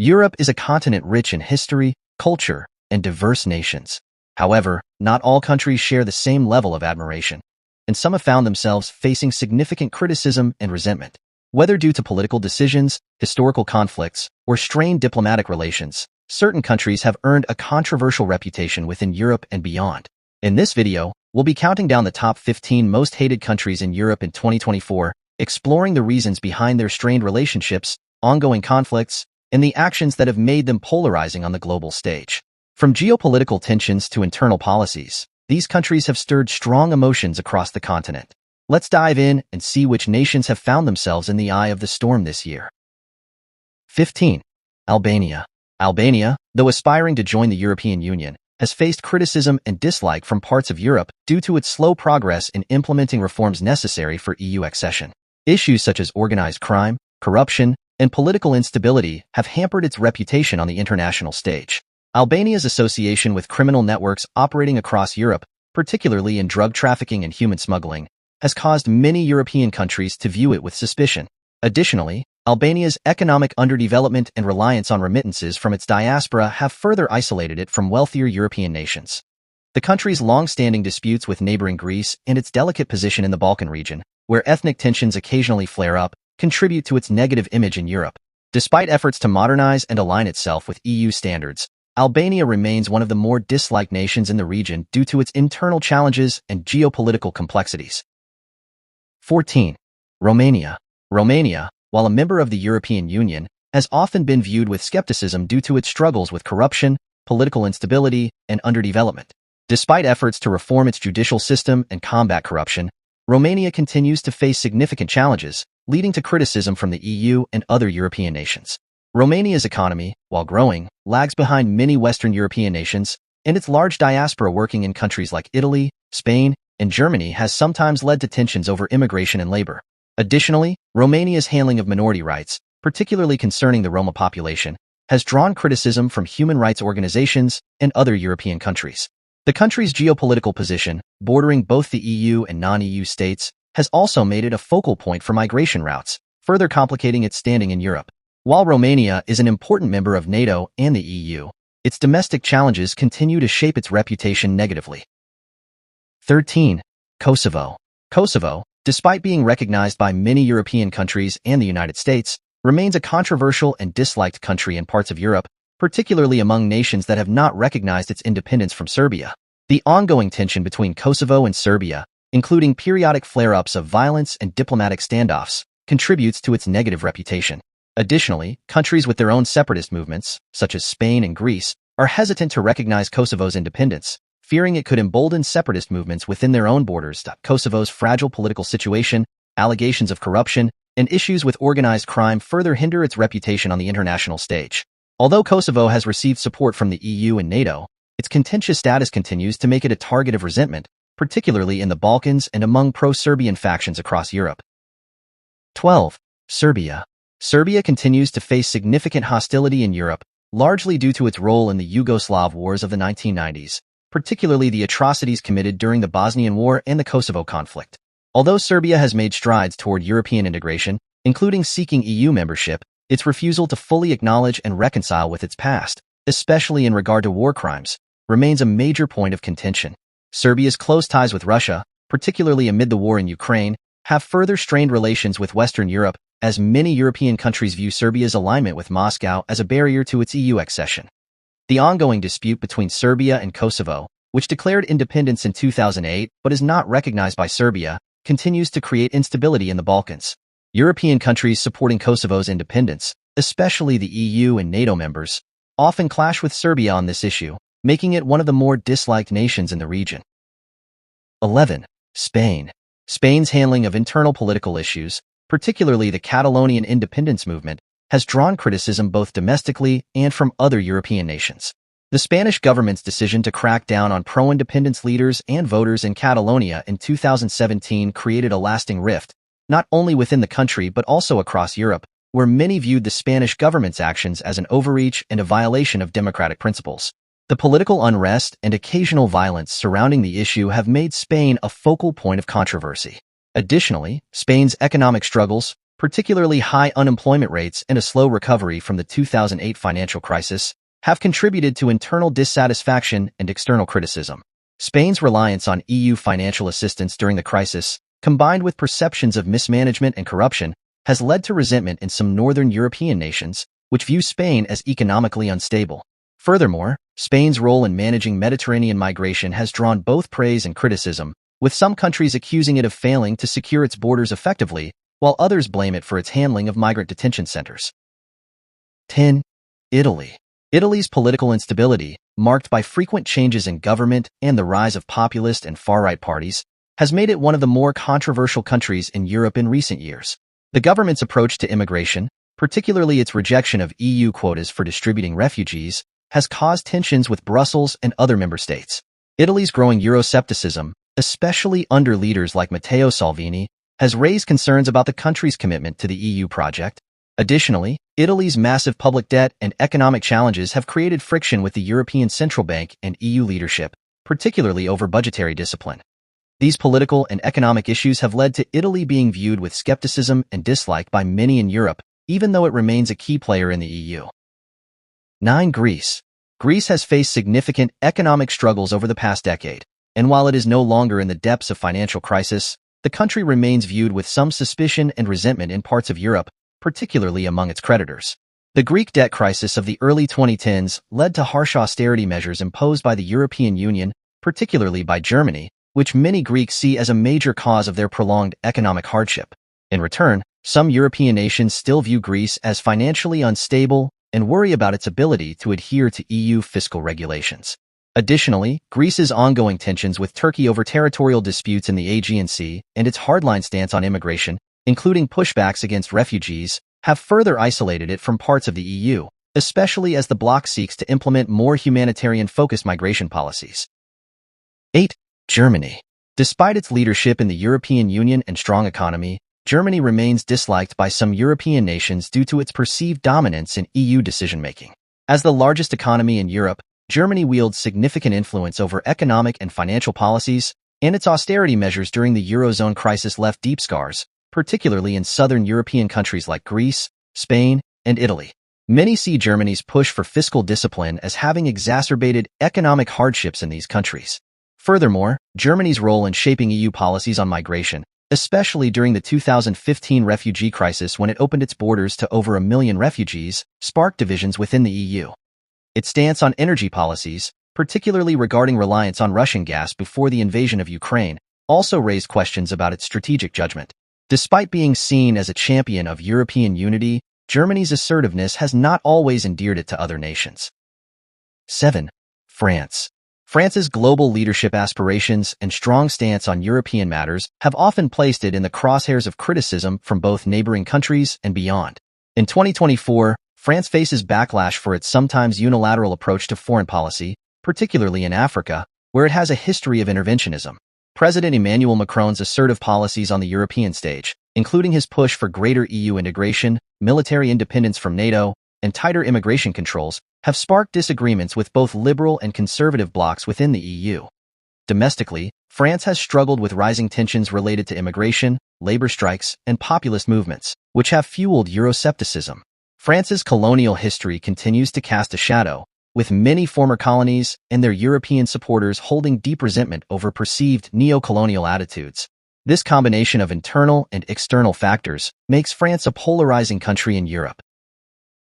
Europe is a continent rich in history, culture, and diverse nations. However, not all countries share the same level of admiration, and some have found themselves facing significant criticism and resentment. Whether due to political decisions, historical conflicts, or strained diplomatic relations, certain countries have earned a controversial reputation within Europe and beyond. In this video, we'll be counting down the top 15 most hated countries in Europe in 2024, exploring the reasons behind their strained relationships, ongoing conflicts, and the actions that have made them polarizing on the global stage. From geopolitical tensions to internal policies, these countries have stirred strong emotions across the continent. Let's dive in and see which nations have found themselves in the eye of the storm this year. 15. Albania. Albania, though aspiring to join the European Union, has faced criticism and dislike from parts of Europe due to its slow progress in implementing reforms necessary for EU accession. Issues such as organized crime, corruption, and political instability have hampered its reputation on the international stage. Albania's association with criminal networks operating across Europe, particularly in drug trafficking and human smuggling, has caused many European countries to view it with suspicion. Additionally, Albania's economic underdevelopment and reliance on remittances from its diaspora have further isolated it from wealthier European nations. The country's long-standing disputes with neighboring Greece and its delicate position in the Balkan region, where ethnic tensions occasionally flare up, contribute to its negative image in Europe. Despite efforts to modernize and align itself with EU standards, Albania remains one of the more disliked nations in the region due to its internal challenges and geopolitical complexities. 14. Romania. Romania, while a member of the European Union, has often been viewed with skepticism due to its struggles with corruption, political instability, and underdevelopment. Despite efforts to reform its judicial system and combat corruption, Romania continues to face significant challenges, leading to criticism from the EU and other European nations. Romania's economy, while growing, lags behind many Western European nations, and its large diaspora working in countries like Italy, Spain, and Germany has sometimes led to tensions over immigration and labor. Additionally, Romania's handling of minority rights, particularly concerning the Roma population, has drawn criticism from human rights organizations and other European countries. The country's geopolitical position, bordering both the EU and non-EU states, has also made it a focal point for migration routes, further complicating its standing in Europe. While Romania is an important member of NATO and the EU, its domestic challenges continue to shape its reputation negatively. 13. Kosovo. Kosovo, despite being recognized by many European countries and the United States, remains a controversial and disliked country in parts of Europe, particularly among nations that have not recognized its independence from Serbia. The ongoing tension between Kosovo and Serbia, including periodic flare-ups of violence and diplomatic standoffs, contributes to its negative reputation. Additionally, countries with their own separatist movements, such as Spain and Greece, are hesitant to recognize Kosovo's independence, fearing it could embolden separatist movements within their own borders. Kosovo's fragile political situation, allegations of corruption, and issues with organized crime further hinder its reputation on the international stage. Although Kosovo has received support from the EU and NATO, its contentious status continues to make it a target of resentment, particularly in the Balkans and among pro-Serbian factions across Europe. 12. Serbia. Serbia continues to face significant hostility in Europe, largely due to its role in the Yugoslav wars of the 1990s, particularly the atrocities committed during the Bosnian War and the Kosovo conflict. Although Serbia has made strides toward European integration, including seeking EU membership, its refusal to fully acknowledge and reconcile with its past, especially in regard to war crimes, remains a major point of contention. Serbia's close ties with Russia, particularly amid the war in Ukraine, have further strained relations with Western Europe, as many European countries view Serbia's alignment with Moscow as a barrier to its EU accession. The ongoing dispute between Serbia and Kosovo, which declared independence in 2008 but is not recognized by Serbia, continues to create instability in the Balkans. European countries supporting Kosovo's independence, especially the EU and NATO members, often clash with Serbia on this issue, making it one of the more disliked nations in the region. 11. Spain. Spain's handling of internal political issues, particularly the Catalonian independence movement, has drawn criticism both domestically and from other European nations. The Spanish government's decision to crack down on pro-independence leaders and voters in Catalonia in 2017 created a lasting rift, not only within the country but also across Europe, where many viewed the Spanish government's actions as an overreach and a violation of democratic principles. The political unrest and occasional violence surrounding the issue have made Spain a focal point of controversy. Additionally, Spain's economic struggles, particularly high unemployment rates and a slow recovery from the 2008 financial crisis, have contributed to internal dissatisfaction and external criticism. Spain's reliance on EU financial assistance during the crisis, combined with perceptions of mismanagement and corruption, has led to resentment in some northern European nations, which view Spain as economically unstable. Furthermore, Spain's role in managing Mediterranean migration has drawn both praise and criticism, with some countries accusing it of failing to secure its borders effectively, while others blame it for its handling of migrant detention centers. 10. Italy. Italy's political instability, marked by frequent changes in government and the rise of populist and far-right parties, has made it one of the more controversial countries in Europe in recent years. The government's approach to immigration, particularly its rejection of EU quotas for distributing refugees, has caused tensions with Brussels and other member states. Italy's growing Euroscepticism, especially under leaders like Matteo Salvini, has raised concerns about the country's commitment to the EU project. Additionally, Italy's massive public debt and economic challenges have created friction with the European Central Bank and EU leadership, particularly over budgetary discipline. These political and economic issues have led to Italy being viewed with skepticism and dislike by many in Europe, even though it remains a key player in the EU. 9. Greece. Greece has faced significant economic struggles over the past decade, and while it is no longer in the depths of financial crisis, the country remains viewed with some suspicion and resentment in parts of Europe, particularly among its creditors. The Greek debt crisis of the early 2010s led to harsh austerity measures imposed by the European Union, particularly by Germany, which many Greeks see as a major cause of their prolonged economic hardship. In return, some European nations still view Greece as financially unstable and worry about its ability to adhere to EU fiscal regulations. Additionally, Greece's ongoing tensions with Turkey over territorial disputes in the Aegean Sea and its hardline stance on immigration, including pushbacks against refugees, have further isolated it from parts of the EU, especially as the bloc seeks to implement more humanitarian-focused migration policies. 8. Germany. Despite its leadership in the European Union and strong economy, Germany remains disliked by some European nations due to its perceived dominance in EU decision-making. As the largest economy in Europe, Germany wields significant influence over economic and financial policies, and its austerity measures during the Eurozone crisis left deep scars, particularly in southern European countries like Greece, Spain, and Italy. Many see Germany's push for fiscal discipline as having exacerbated economic hardships in these countries. Furthermore, Germany's role in shaping EU policies on migration, especially during the 2015 refugee crisis when it opened its borders to over 1 million refugees, sparked divisions within the EU. Its stance on energy policies, particularly regarding reliance on Russian gas before the invasion of Ukraine, also raised questions about its strategic judgment. Despite being seen as a champion of European unity, Germany's assertiveness has not always endeared it to other nations. 7. France. France's global leadership aspirations and strong stance on European matters have often placed it in the crosshairs of criticism from both neighboring countries and beyond. In 2024, France faces backlash for its sometimes unilateral approach to foreign policy, particularly in Africa, where it has a history of interventionism. President Emmanuel Macron's assertive policies on the European stage, including his push for greater EU integration, military independence from NATO, and tighter immigration controls, have sparked disagreements with both liberal and conservative blocs within the EU. Domestically, France has struggled with rising tensions related to immigration, labor strikes, and populist movements, which have fueled Euroscepticism. France's colonial history continues to cast a shadow, with many former colonies and their European supporters holding deep resentment over perceived neo-colonial attitudes. This combination of internal and external factors makes France a polarizing country in Europe.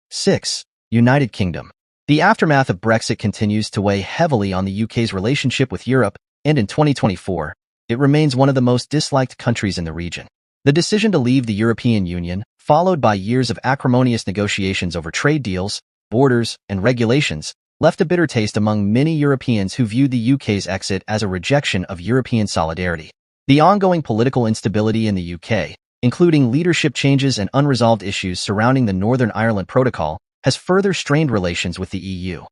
6. United Kingdom. The aftermath of Brexit continues to weigh heavily on the UK's relationship with Europe, and in 2024, it remains one of the most disliked countries in the region. The decision to leave the European Union, followed by years of acrimonious negotiations over trade deals, borders, and regulations, left a bitter taste among many Europeans who viewed the UK's exit as a rejection of European solidarity. The ongoing political instability in the UK, including leadership changes and unresolved issues surrounding the Northern Ireland Protocol, has further strained relations with the EU.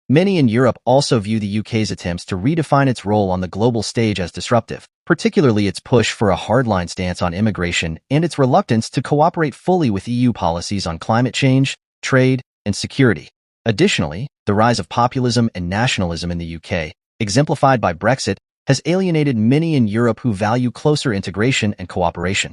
Many in Europe also view the UK's attempts to redefine its role on the global stage as disruptive, particularly its push for a hardline stance on immigration and its reluctance to cooperate fully with EU policies on climate change, trade, and security. Additionally, the rise of populism and nationalism in the UK, exemplified by Brexit, has alienated many in Europe who value closer integration and cooperation.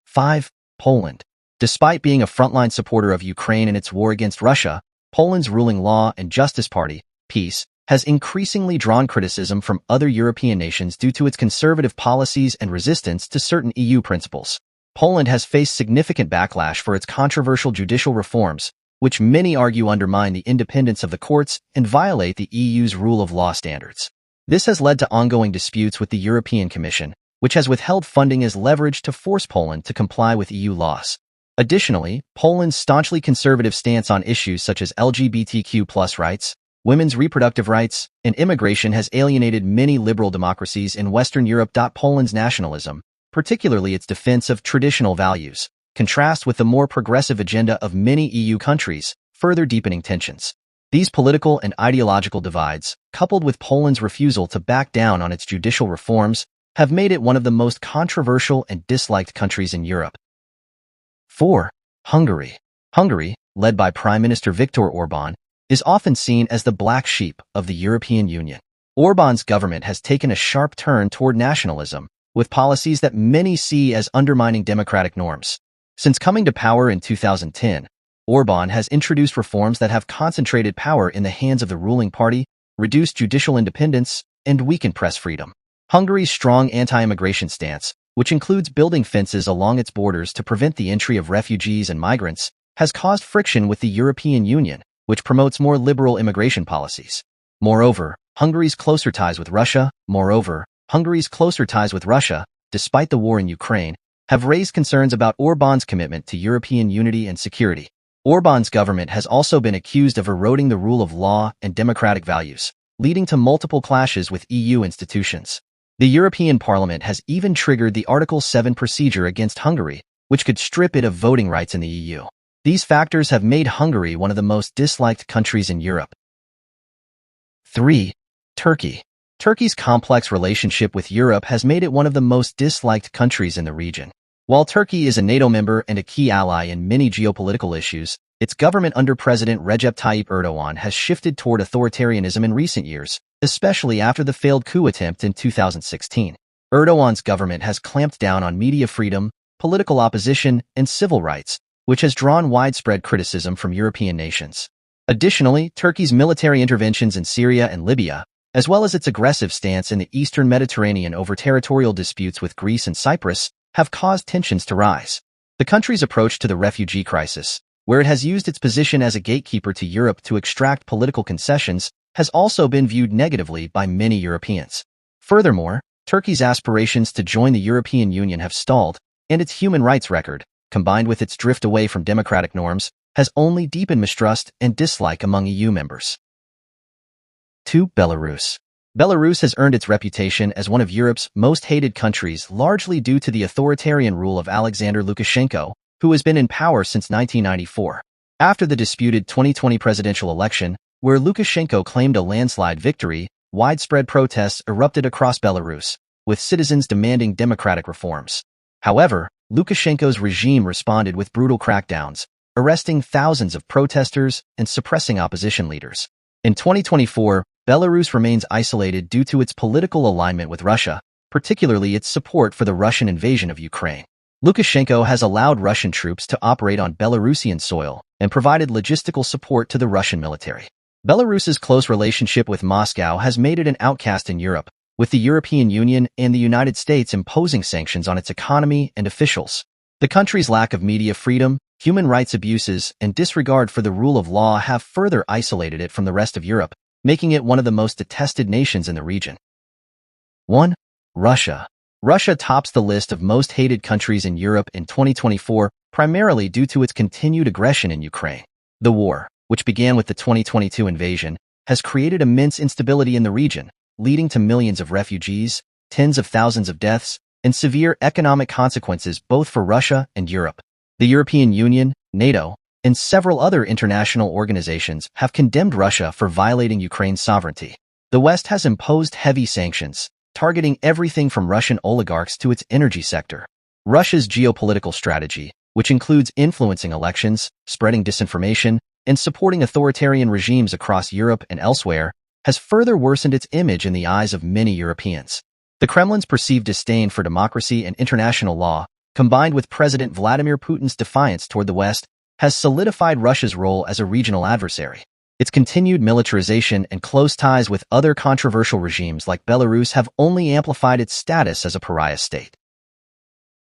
5. Poland. Despite being a frontline supporter of Ukraine in its war against Russia, Poland's ruling Law and Justice Party, PiS, has increasingly drawn criticism from other European nations due to its conservative policies and resistance to certain EU principles. Poland has faced significant backlash for its controversial judicial reforms, which many argue undermine the independence of the courts and violate the EU's rule of law standards. This has led to ongoing disputes with the European Commission, which has withheld funding as leverage to force Poland to comply with EU laws. Additionally, Poland's staunchly conservative stance on issues such as LGBTQ+ rights, women's reproductive rights, and immigration has alienated many liberal democracies in Western Europe. Poland's nationalism, particularly its defense of traditional values, contrasts with the more progressive agenda of many EU countries, further deepening tensions. These political and ideological divides, coupled with Poland's refusal to back down on its judicial reforms, have made it one of the most controversial and disliked countries in Europe. 4. Hungary. Hungary, led by Prime Minister Viktor Orbán, is often seen as the black sheep of the European Union. Orbán's government has taken a sharp turn toward nationalism, with policies that many see as undermining democratic norms. Since coming to power in 2010, Orbán has introduced reforms that have concentrated power in the hands of the ruling party, reduced judicial independence, and weakened press freedom. Hungary's strong anti-immigration stance, which includes building fences along its borders to prevent the entry of refugees and migrants, has caused friction with the European Union, which promotes more liberal immigration policies. Moreover, Hungary's closer ties with Russia, despite the war in Ukraine, have raised concerns about Orbán's commitment to European unity and security. Orbán's government has also been accused of eroding the rule of law and democratic values, leading to multiple clashes with EU institutions. The European Parliament has even triggered the Article 7 procedure against Hungary, which could strip it of voting rights in the EU. These factors have made Hungary one of the most disliked countries in Europe. 3. Turkey. Turkey's complex relationship with Europe has made it one of the most disliked countries in the region. While Turkey is a NATO member and a key ally in many geopolitical issues, its government under President Recep Tayyip Erdogan has shifted toward authoritarianism in recent years, especially after the failed coup attempt in 2016. Erdogan's government has clamped down on media freedom, political opposition, and civil rights, which has drawn widespread criticism from European nations. Additionally, Turkey's military interventions in Syria and Libya, as well as its aggressive stance in the eastern Mediterranean over territorial disputes with Greece and Cyprus, have caused tensions to rise. The country's approach to the refugee crisis, where it has used its position as a gatekeeper to Europe to extract political concessions, has also been viewed negatively by many Europeans. Furthermore, Turkey's aspirations to join the European Union have stalled, and its human rights record, combined with its drift away from democratic norms, has only deepened mistrust and dislike among EU members. 2. Belarus. Belarus has earned its reputation as one of Europe's most hated countries largely due to the authoritarian rule of Alexander Lukashenko, who has been in power since 1994. After the disputed 2020 presidential election, where Lukashenko claimed a landslide victory, widespread protests erupted across Belarus, with citizens demanding democratic reforms. However, Lukashenko's regime responded with brutal crackdowns, arresting thousands of protesters and suppressing opposition leaders. In 2024, Belarus remains isolated due to its political alignment with Russia, particularly its support for the Russian invasion of Ukraine. Lukashenko has allowed Russian troops to operate on Belarusian soil and provided logistical support to the Russian military. Belarus's close relationship with Moscow has made it an outcast in Europe, with the European Union and the United States imposing sanctions on its economy and officials. The country's lack of media freedom, human rights abuses, and disregard for the rule of law have further isolated it from the rest of Europe, making it one of the most detested nations in the region. 1. Russia. Russia tops the list of most hated countries in Europe in 2024, primarily due to its continued aggression in Ukraine. The war, which began with the 2022 invasion, has created immense instability in the region, leading to millions of refugees, tens of thousands of deaths, and severe economic consequences both for Russia and Europe. The European Union, NATO, and several other international organizations have condemned Russia for violating Ukraine's sovereignty. The West has imposed heavy sanctions, targeting everything from Russian oligarchs to its energy sector. Russia's geopolitical strategy, which includes influencing elections, spreading disinformation, and supporting authoritarian regimes across Europe and elsewhere, has further worsened its image in the eyes of many Europeans. The Kremlin's perceived disdain for democracy and international law, combined with President Vladimir Putin's defiance toward the West, has solidified Russia's role as a regional adversary. Its continued militarization and close ties with other controversial regimes like Belarus have only amplified its status as a pariah state.